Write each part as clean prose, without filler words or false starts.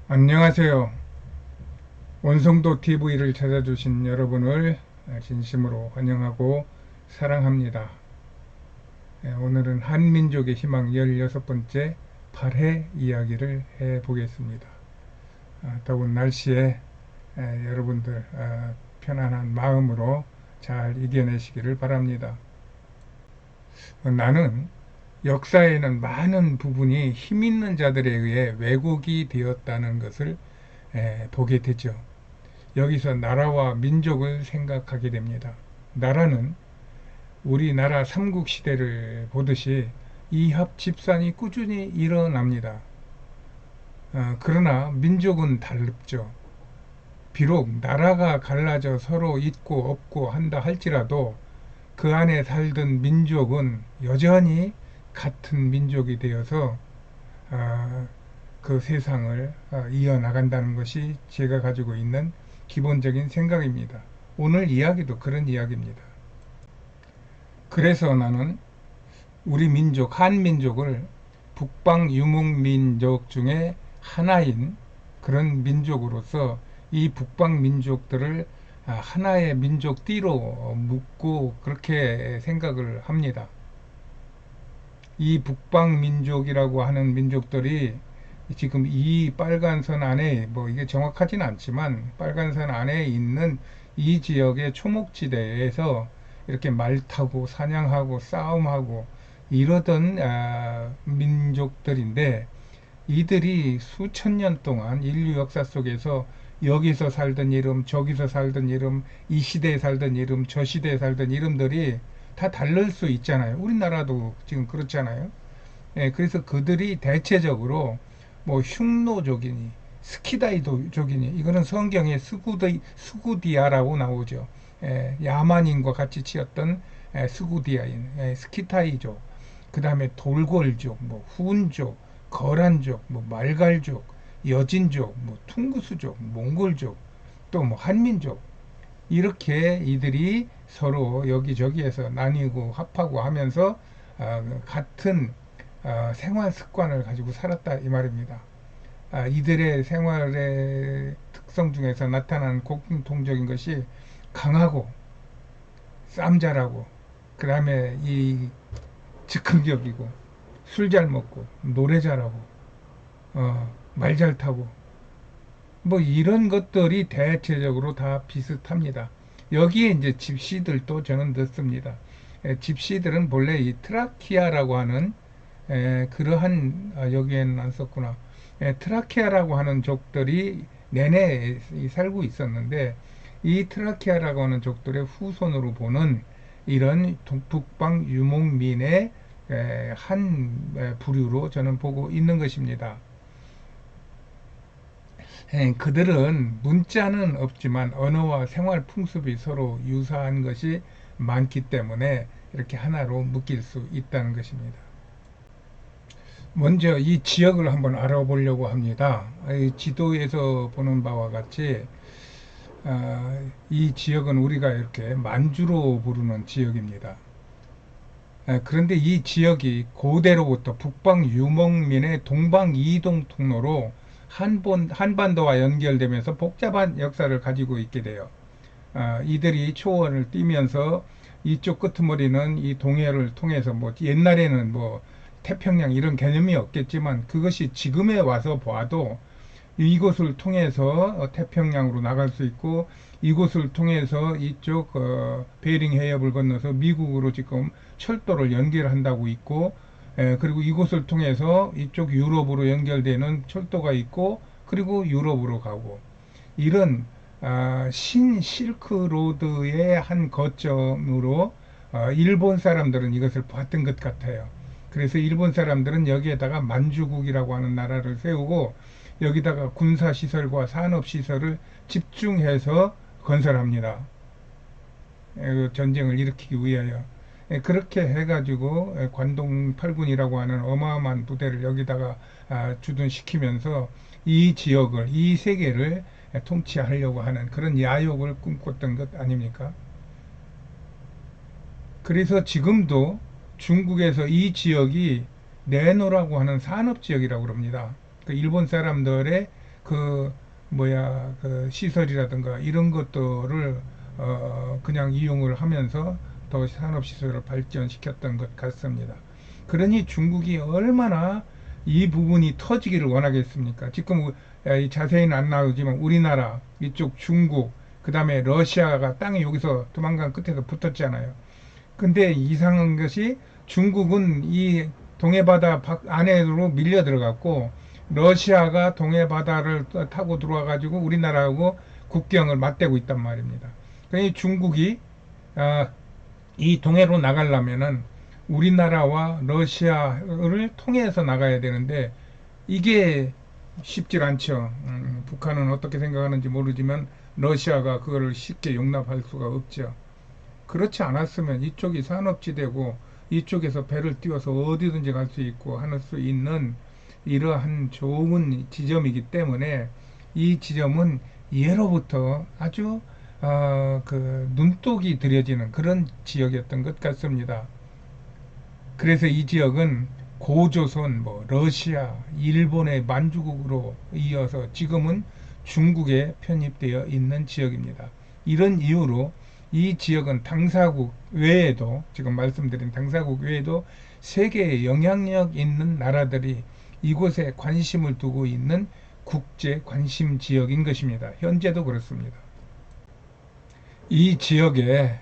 안녕하세요. 원성도 TV를 찾아주신 여러분을 진심으로 환영하고 사랑합니다. 오늘은 한민족의 희망 16번째 발해 이야기를 해보겠습니다. 더운 날씨에 여러분들 편안한 마음으로 잘 이겨내시기를 바랍니다. 나는 역사에는 많은 부분이 힘 있는 자들에 의해 왜곡이 되었다는 것을 보게 되죠. 여기서 나라와 민족을 생각하게 됩니다. 나라는 우리나라 삼국시대를 보듯이 이합집산이 꾸준히 일어납니다. 그러나 민족은 다릅죠. 비록 나라가 갈라져 서로 있고 없고 한다 할지라도 그 안에 살던 민족은 여전히 같은 민족이 되어서 아, 그 세상을 이어나간다는 것이 제가 가지고 있는 기본적인 생각입니다. 오늘 이야기도 그런 이야기입니다. 그래서 나는 우리 민족, 한민족을 북방 유목민족 중에 하나인 그런 민족으로서 이 북방 민족들을 하나의 민족 띠로 묶고 그렇게 생각을 합니다. 이 북방 민족이라고 하는 민족들이 지금 이 빨간 선 안에 뭐 이게 정확하진 않지만 빨간 선 안에 있는 이 지역의 초목지대에서 이렇게 말 타고 사냥하고 싸움하고 이러던 민족들인데 이들이 수천 년 동안 인류 역사 속에서 여기서 살던 이름, 저기서 살던 이름, 이 시대에 살던 이름, 저 시대에 살던 이름들이 다 다를 수 있잖아요. 우리나라도 지금 그렇잖아요. 예, 그래서 그들이 대체적으로 뭐 흉노족이니 스키다이족이니 이거는 성경에 스구디아라고 나오죠. 야만인과 같이 치었던 스구디아인, 스키타이족, 그 다음에 돌골족, 뭐 훈족, 거란족, 뭐 말갈족, 여진족, 뭐 퉁구스족, 몽골족, 또 뭐 한민족 이렇게 이들이 서로 여기저기에서 나뉘고 합하고 하면서 같은 생활 습관을 가지고 살았다 이 말입니다. 이들의 생활의 특성 중에서 나타나는 공통적인 것이 강하고 쌈잘하고 그 다음에 이 즉흥적이고 술 잘 먹고 노래 잘하고 말 잘 타고 뭐 이런 것들이 대체적으로 다 비슷합니다. 여기에 이제 집시들도 저는 넣습니다. 집시들은 본래 이 트라키아라고 하는 그러한 여기에는 안 썼구나. 트라키아라고 하는 족들이 내내 살고 있었는데 이 트라키아라고 하는 족들의 후손으로 보는 이런 북방 유목민의 한 부류로 저는 보고 있는 것입니다. 그들은 문자는 없지만 언어와 생활 풍습이 서로 유사한 것이 많기 때문에 이렇게 하나로 묶일 수 있다는 것입니다. 먼저 이 지역을 한번 알아보려고 합니다. 이 지도에서 보는 바와 같이 이 지역은 우리가 이렇게 만주로 부르는 지역입니다. 그런데 이 지역이 고대로부터 북방 유목민의 동방 이동 통로로 한반도와 연결되면서 복잡한 역사를 가지고 있게 돼요. 이들이 초원을 뛰면서 이쪽 끄트머리는 이 동해를 통해서 뭐 옛날에는 뭐 태평양 이런 개념이 없겠지만 그것이 지금에 와서 봐도 이곳을 통해서 태평양으로 나갈 수 있고 이곳을 통해서 이쪽 베링 해협을 건너서 미국으로 지금 철도를 연결한다고 있고 그리고 이곳을 통해서 이쪽 유럽으로 연결되는 철도가 있고 그리고 유럽으로 가고 이런 신 실크로드의 한 거점으로 일본 사람들은 이것을 봤던 것 같아요. 그래서 일본 사람들은 여기에다가 만주국이라고 하는 나라를 세우고 여기다가 군사시설과 산업시설을 집중해서 건설합니다. 그 전쟁을 일으키기 위하여. 그렇게 해가지고 관동 8군이라고 하는 어마어마한 부대를 여기다가 주둔시키면서 이 지역을, 이 세계를 통치하려고 하는 그런 야욕을 꿈꿨던 것 아닙니까? 그래서 지금도 중국에서 이 지역이 내노라고 하는 산업지역이라고 그럽니다. 그 일본 사람들의 그 그 시설이라든가 이런 것들을 그냥 이용을 하면서 더 산업시설을 발전시켰던 것 같습니다. 그러니 중국이 얼마나 이 부분이 터지기를 원하겠습니까? 지금 자세히는 안 나오지만 우리나라, 이쪽 중국, 그 다음에 러시아가 땅이 여기서 도망간 끝에서 붙었잖아요. 근데 이상한 것이 중국은 이 동해바다 안으로 밀려 들어갔고 러시아가 동해바다를 타고 들어와 가지고 우리나라하고 국경을 맞대고 있단 말입니다. 그러니 중국이 아, 이 동해로 나가려면은 우리나라와 러시아를 통해서 나가야 되는데 이게 쉽질 않죠. 북한은 어떻게 생각하는지 모르지만 러시아가 그거를 쉽게 용납할 수가 없죠. 그렇지 않았으면 이쪽이 산업지대고 이쪽에서 배를 띄워서 어디든지 갈 수 있고 할 수 있는 이러한 좋은 지점이기 때문에 이 지점은 예로부터 아주 그 눈독이 들여지는 그런 지역이었던 것 같습니다. 그래서 이 지역은 고조선, 러시아, 일본의 만주국으로 이어서 지금은 중국에 편입되어 있는 지역입니다. 이런 이유로 이 지역은 당사국 외에도 지금 말씀드린 당사국 외에도 세계에 영향력 있는 나라들이 이곳에 관심을 두고 있는 국제 관심 지역인 것입니다. 현재도 그렇습니다. 이 지역에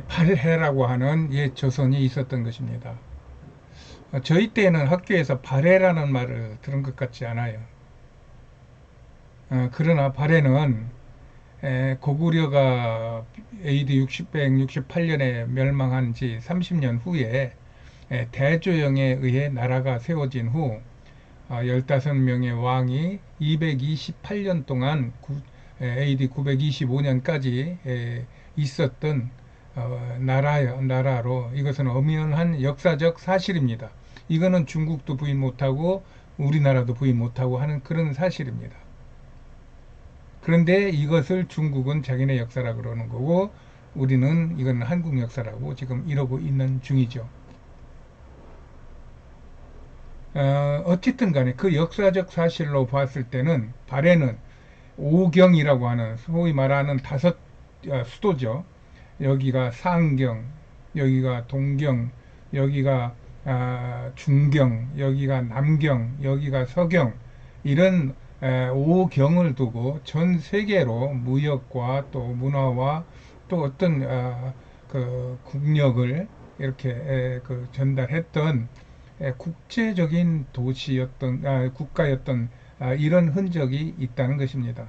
발해라고 하는 옛 조선이 있었던 것입니다. 저희 때는 학교에서 발해라는 말을 들은 것 같지 않아요. 그러나 발해는 고구려가 AD 668년에 멸망한 지 30년 후에 대조영에 의해 나라가 세워진 후 15명의 왕이 228년 동안 AD 925년까지 있었던 나라로 이것은 엄연한 역사적 사실입니다. 이거는 중국도 부인 못하고 우리나라도 부인 못하고 하는 그런 사실입니다. 그런데 이것을 중국은 자기네 역사라 그러는 거고 우리는 이건 한국 역사라고 지금 이러고 있는 중이죠. 어쨌든 간에 그 역사적 사실로 봤을 때는 발해는 오경이라고 하는 소위 말하는 다섯 수도죠. 여기가 상경, 여기가 동경, 여기가 중경, 여기가 남경, 여기가 서경 이런 오경을 두고 전 세계로 무역과 또 문화와 또 어떤 그 국력을 이렇게 그 전달했던 국제적인 도시였던 국가였던 이런 흔적이 있다는 것입니다.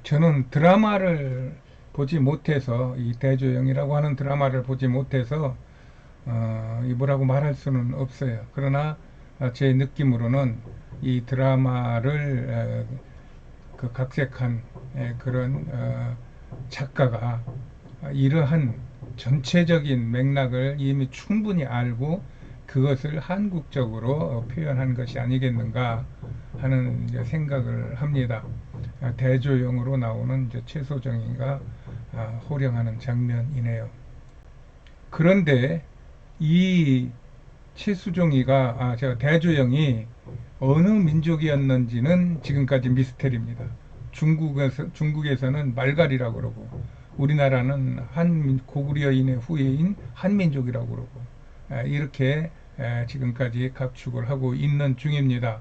저는 드라마를 보지 못해서 이 대조영이라고 하는 드라마를 보지 못해서 이 뭐라고 말할 수는 없어요. 그러나 제 느낌으로는 이 드라마를 그 각색한 그런 작가가 이러한 전체적인 맥락을 이미 충분히 알고 그것을 한국적으로 표현한 것이 아니겠는가 하는 생각을 합니다. 대조영으로 나오는 최소정이가 호령하는 장면이네요. 그런데 이 최수종이가 제가 대조영이 어느 민족이었는지는 지금까지 미스테리입니다. 중국에서는 말갈이라고 그러고 우리나라는 고구려인의 후예인 한민족이라고 그러고 이렇게 지금까지 각축을 하고 있는 중입니다.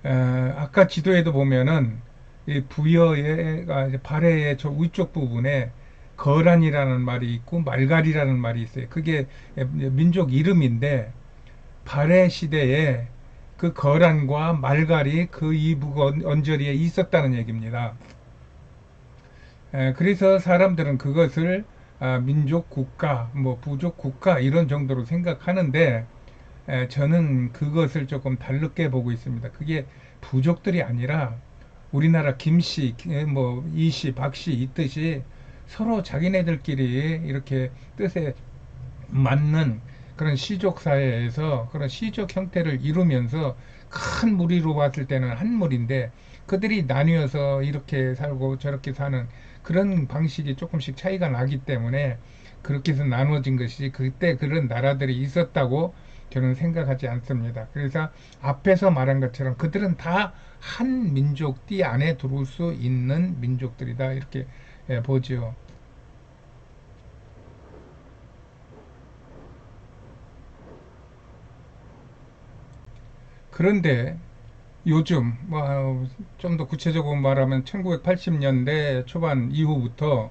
아까 지도에도 보면은 이 부여의 발해의 저 위쪽 부분에 거란이라는 말이 있고 말갈이라는 말이 있어요. 그게 민족 이름인데 발해 시대에 그 거란과 말갈이 그 이북 언저리에 있었다는 얘기입니다. 그래서 사람들은 그것을 민족 국가, 부족 국가 이런 정도로 생각하는데 저는 그것을 조금 다르게 보고 있습니다. 그게 부족들이 아니라 우리나라 김씨, 이씨, 박씨 있듯이 서로 자기네들끼리 이렇게 뜻에 맞는 그런 시족 사회에서 그런 시족 형태를 이루면서 큰 무리로 봤을 때는 한 무리인데 그들이 나뉘어서 이렇게 살고 저렇게 사는 그런 방식이 조금씩 차이가 나기 때문에 그렇게 해서 나눠진 것이 그때 그런 나라들이 있었다고 저는 생각하지 않습니다. 그래서 앞에서 말한 것처럼 그들은 다 한 민족 띠 안에 들어올 수 있는 민족들이다 이렇게 보죠. 그런데 요즘 좀 더 구체적으로 말하면 1980년대 초반 이후부터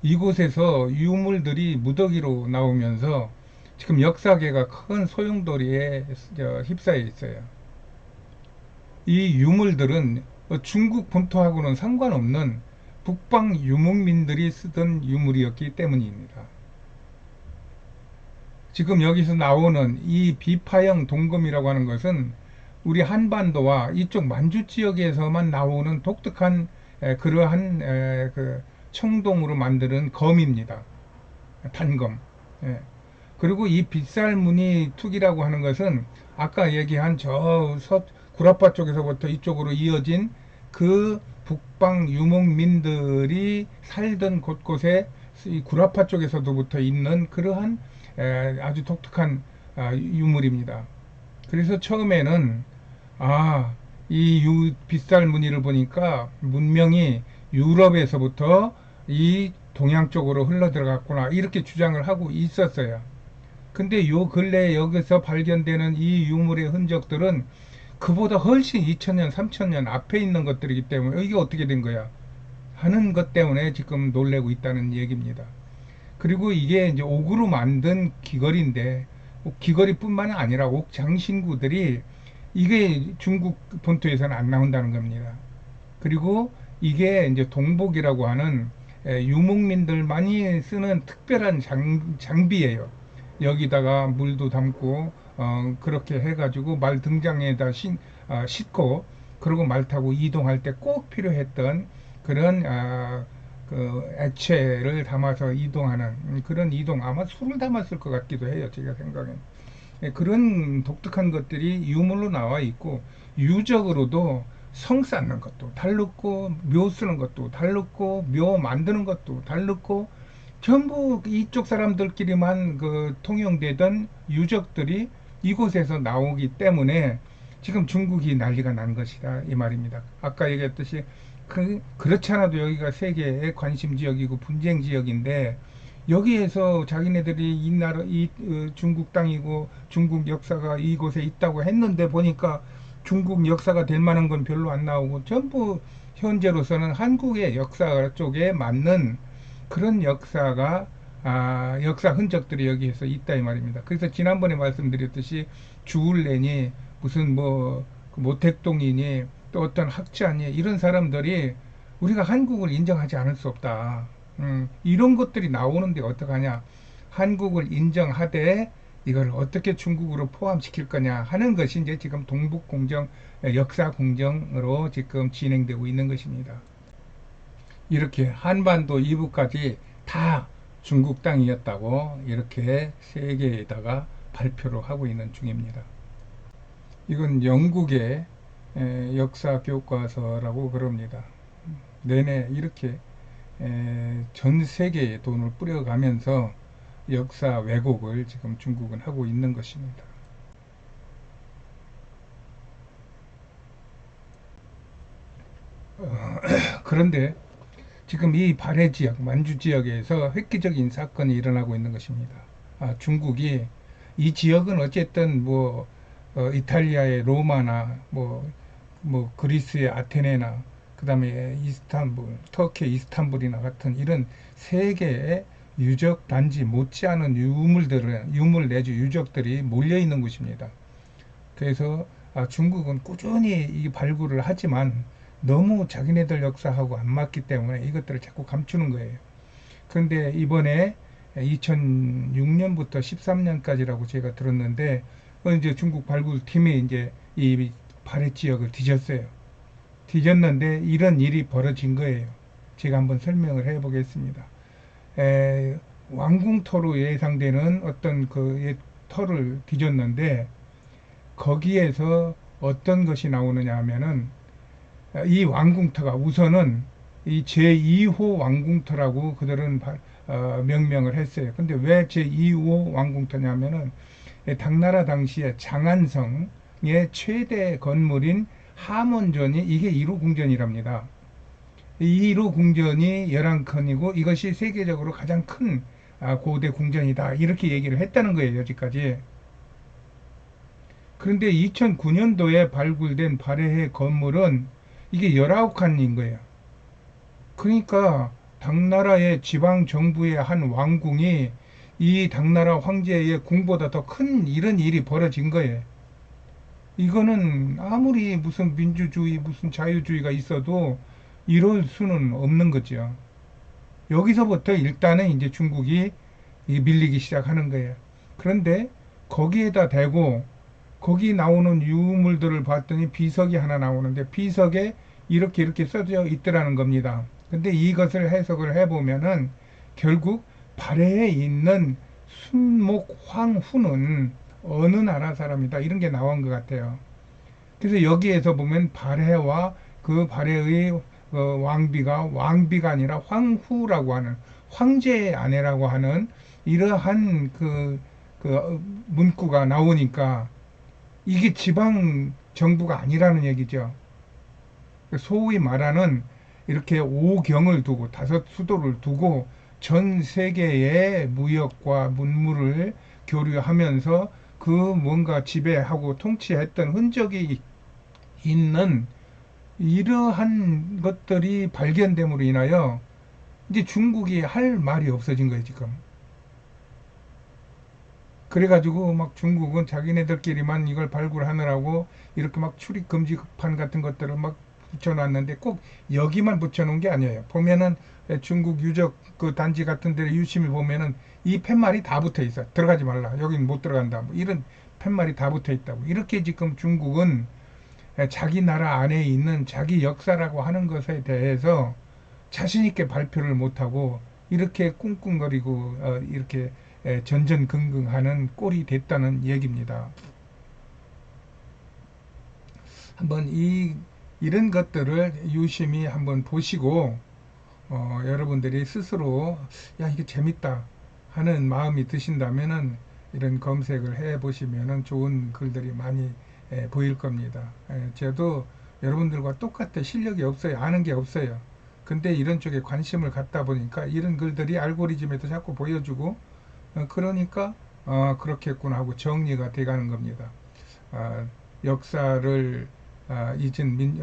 이곳에서 유물들이 무더기로 나오면서 지금 역사계가 큰 소용돌이에 휩싸여 있어요. 이 유물들은 중국 본토하고는 상관없는 북방 유목민들이 쓰던 유물이었기 때문입니다. 지금 여기서 나오는 이 비파형 동검이라고 하는 것은 우리 한반도와 이쪽 만주 지역에서만 나오는 독특한 그러한 그 청동으로 만드는 검입니다. 단검. 예. 그리고 이 빗살무늬 툭이라고 하는 것은 아까 얘기한 구라파 쪽에서부터 이쪽으로 이어진 그 북방 유목민들이 살던 곳곳에 이 구라파 쪽에서도부터 있는 그러한 아주 독특한 유물입니다. 그래서 처음에는 이 빗살 무늬를 보니까 문명이 유럽에서부터 이 동양 쪽으로 흘러 들어갔구나 이렇게 주장을 하고 있었어요. 근데 요 근래 여기서 발견되는 이 유물의 흔적들은 그보다 훨씬 2000년, 3000년 앞에 있는 것들이기 때문에 이게 어떻게 된 거야? 하는 것 때문에 지금 놀래고 있다는 얘기입니다. 그리고 이게 이제 옥으로 만든 귀걸이인데 귀걸이뿐만 아니라 옥 장신구들이 이게 중국 본토에서는 안 나온다는 겁니다. 그리고 이게 이제 동복이라고 하는 유목민들만이 쓰는 특별한 장비예요. 여기다가 물도 담고 그렇게 해가지고 말 등장에다 싣고 그리고 말 타고 이동할 때 꼭 필요했던 그런 그 액체를 담아서 이동하는 그런 이동 아마 술을 담았을 것 같기도 해요. 제가 생각엔. 그런 독특한 것들이 유물로 나와 있고 유적으로도 성 쌓는 것도 다르고 묘 쓰는 것도 다르고 묘 만드는 것도 다르고 전부 이쪽 사람들끼리만 그 통용되던 유적들이 이곳에서 나오기 때문에 지금 중국이 난리가 난 것이다 이 말입니다. 아까 얘기했듯이 그렇지 않아도 여기가 세계의 관심 지역이고 분쟁 지역인데 여기에서 자기네들이 이 나라 중국 땅이고 중국 역사가 이곳에 있다고 했는데 보니까 중국 역사가 될 만한 건 별로 안 나오고 전부 현재로서는 한국의 역사 쪽에 맞는 그런 역사 흔적들이 여기에서 있다 이 말입니다. 그래서 지난번에 말씀드렸듯이 주울레니 무슨 모택동이니 또 어떤 학자니 이런 사람들이 우리가 한국을 인정하지 않을 수 없다. 이런 것들이 나오는데 어떡하냐. 한국을 인정하되 이걸 어떻게 중국으로 포함시킬 거냐 하는 것이 이제 지금 동북공정, 역사공정으로 지금 진행되고 있는 것입니다. 이렇게 한반도 이부까지 다 중국 땅이었다고 이렇게 세계에다가 발표를 하고 있는 중입니다. 이건 영국의 역사 교과서라고 그럽니다. 내내 이렇게 전 세계에 돈을 뿌려가면서 역사 왜곡을 지금 중국은 하고 있는 것입니다. 그런데 지금 이 발해 지역, 만주 지역에서 획기적인 사건이 일어나고 있는 것입니다. 중국이 이 지역은 어쨌든 이탈리아의 로마나 그리스의 아테네나 그다음에 이스탄불, 터키 이스탄불이나 같은 이런 세계의 유적 단지 못지않은 유물 내지 유적들이 몰려 있는 곳입니다. 그래서 중국은 꾸준히 이 발굴을 하지만 너무 자기네들 역사하고 안 맞기 때문에 이것들을 자꾸 감추는 거예요. 그런데 이번에 2006년부터 13년까지라고 제가 들었는데 이제 중국 발굴팀이 이제 이 발해 지역을 뒤졌어요. 뒤졌는데 이런 일이 벌어진 거예요. 제가 한번 설명을 해 보겠습니다. 왕궁터로 예상되는 어떤 그 터를 뒤졌는데 거기에서 어떤 것이 나오느냐 하면은 이 왕궁터가 우선은 이 제2호 왕궁터라고 그들은 명명을 했어요. 근데 왜 제2호 왕궁터냐면은 당나라 당시에 장안성의 최대 건물인 함원전이 이게 1호 궁전이랍니다. 이 1호 궁전이 11칸이고 이것이 세계적으로 가장 큰 고대 궁전이다. 이렇게 얘기를 했다는 거예요, 여기까지. 그런데 2009년도에 발굴된 발해의 건물은 이게 19칸인 거예요. 그러니까 당나라의 지방 정부의 한 왕궁이 이 당나라 황제의 궁보다 더 큰 이런 일이 벌어진 거예요. 이거는 아무리 무슨 민주주의, 무슨 자유주의가 있어도 이럴 수는 없는 거죠. 여기서부터 일단은 이제 중국이 밀리기 시작하는 거예요. 그런데 거기에다 대고 거기 나오는 유물들을 봤더니 비석이 하나 나오는데 비석에 이렇게 이렇게 써져 있더라는 겁니다. 근데 이것을 해석을 해보면은 결국 발해에 있는 순목 황후는 어느 나라 사람이다 이런 게 나온 것 같아요. 그래서 여기에서 보면 발해와 그 발해의 왕비가 아니라 황후라고 하는 황제의 아내라고 하는 이러한 문구가 나오니까 이게 지방 정부가 아니라는 얘기죠. 소위 말하는 이렇게 오경을 두고 다섯 수도를 두고 전 세계의 무역과 문물을 교류하면서 그 뭔가 지배하고 통치했던 흔적이 있는 이러한 것들이 발견됨으로 인하여 이제 중국이 할 말이 없어진 거예요, 지금. 그래가지고 막 중국은 자기네들끼리만 이걸 발굴하느라고 이렇게 막 출입 금지판 같은 것들을 막 붙여놨는데 꼭 여기만 붙여놓은 게 아니에요. 보면은 중국 유적 그 단지 같은 데 유심히 보면은 이 팻말이 다 붙어 있어. 들어가지 말라. 여긴 못 들어간다. 뭐 이런 팻말이 다 붙어 있다고. 이렇게 지금 중국은 자기 나라 안에 있는 자기 역사라고 하는 것에 대해서 자신 있게 발표를 못하고 이렇게 꿍꿍거리고 이렇게 전전긍긍하는 꼴이 됐다는 얘기입니다. 한번 이런 것들을 유심히 한번 보시고 여러분들이 스스로 야 이게 재밌다 하는 마음이 드신다면은 이런 검색을 해 보시면은 좋은 글들이 많이 보일 겁니다. 저도 여러분들과 똑같아 실력이 없어요. 아는 게 없어요. 근데 이런 쪽에 관심을 갖다 보니까 이런 글들이 알고리즘에도 자꾸 보여주고 그러니까 그렇겠구나 하고 정리가 돼가는 겁니다. 아, 역사를 잊은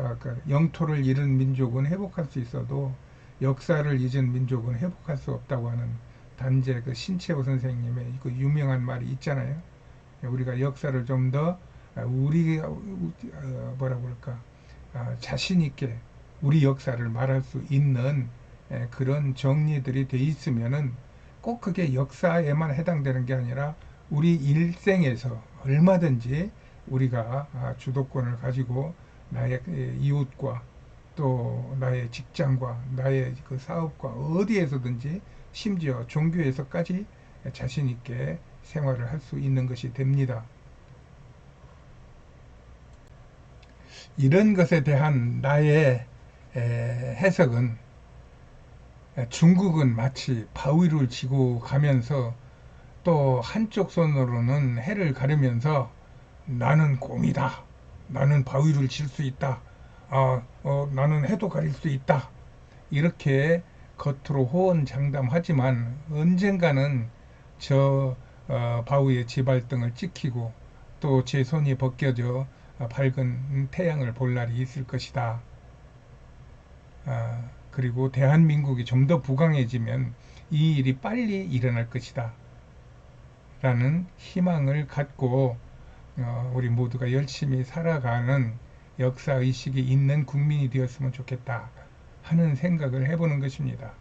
영토를 잃은 민족은 회복할 수 있어도 역사를 잊은 민족은 회복할 수 없다고 하는 단재 그 신채호 선생님의 그 유명한 말이 있잖아요. 우리가 역사를 좀 더 우리 뭐라고 그럴까 자신 있게 우리 역사를 말할 수 있는 그런 정리들이 돼 있으면은 꼭 그게 역사에만 해당되는 게 아니라 우리 일생에서 얼마든지 우리가 주도권을 가지고 나의 이웃과 또 나의 직장과 나의 그 사업과 어디에서든지 심지어 종교에서까지 자신 있게 생활을 할 수 있는 것이 됩니다. 이런 것에 대한 나의 해석은 중국은 마치 바위를 지고 가면서 또 한쪽 손으로는 해를 가르면서 나는 곰이다. 나는 바위를 질 수 있다. 나는 해도 가릴 수 있다. 이렇게 겉으로 호언장담하지만 언젠가는 저 바위의 지발등을 찍히고 또 제 손이 벗겨져 밝은 태양을 볼 날이 있을 것이다. 그리고 대한민국이 좀 더 부강해지면 이 일이 빨리 일어날 것이다. 라는 희망을 갖고 우리 모두가 열심히 살아가는 역사의식이 있는 국민이 되었으면 좋겠다 하는 생각을 해보는 것입니다.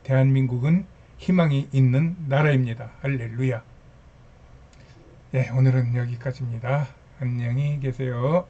대한민국은 희망이 있는 나라입니다. 할렐루야. 예, 오늘은 여기까지입니다. 안녕히 계세요.